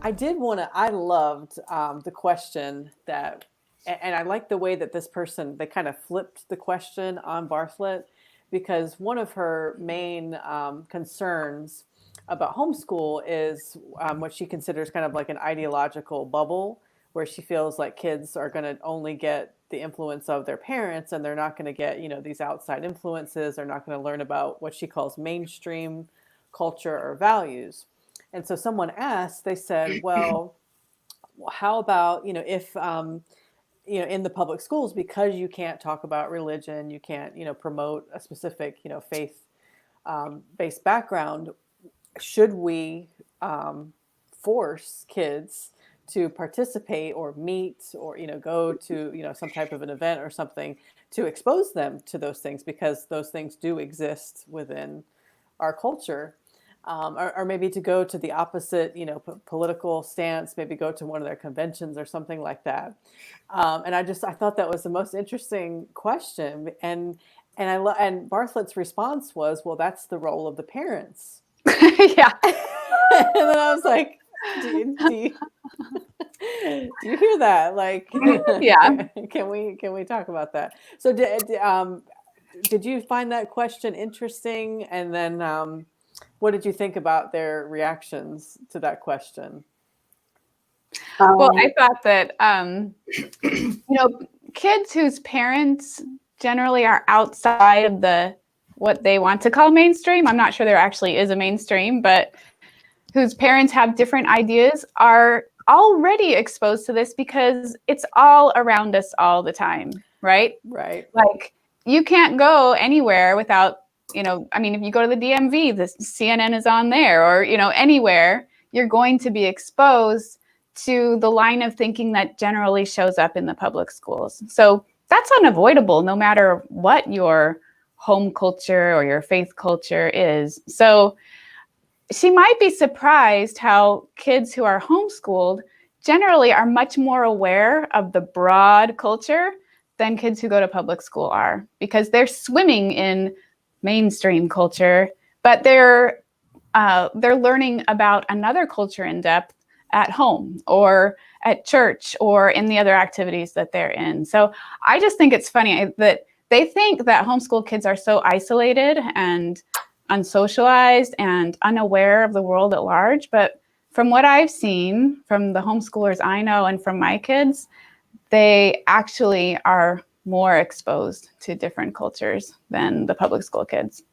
I loved the question that, and I like the way that this person, they kind of flipped the question on Bartholet, because one of her main concerns about homeschool is what she considers kind of like an ideological bubble, where she feels like kids are going to only get the influence of their parents, and they're not going to get, these outside influences. They're not going to learn about what she calls mainstream culture or values. And so someone asked, they said, well, how about, if, in the public schools, because you can't talk about religion, you can't, promote a specific, faith based background, should we force kids to participate or meet or, go to, some type of an event or something to expose them to those things, because those things do exist within our culture? Or maybe to go to the opposite, political stance, maybe go to one of their conventions or something like that. And I thought that was the most interesting question. And Bartholet's response was, well, that's the role of the parents. Yeah. And then I was like, do you hear that? Like, Yeah. can we talk about that? So did you find that question interesting? And then, what did you think about their reactions to that question? Well, I thought that, kids whose parents generally are outside of what they want to call mainstream, I'm not sure there actually is a mainstream, but whose parents have different ideas are already exposed to this because it's all around us all the time, right? Right. Like, you can't go anywhere without, if you go to the DMV, the CNN is on there, or, anywhere, you're going to be exposed to the line of thinking that generally shows up in the public schools. So that's unavoidable, no matter what your home culture or your faith culture is. So she might be surprised how kids who are homeschooled generally are much more aware of the broad culture than kids who go to public school are, because they're swimming in mainstream culture, but they're learning about another culture in depth at home or at church or in the other activities that they're in. So I just think it's funny that they think that homeschool kids are so isolated and unsocialized and unaware of the world at large. But from what I've seen from the homeschoolers I know and from my kids, they actually are more exposed to different cultures than the public school kids.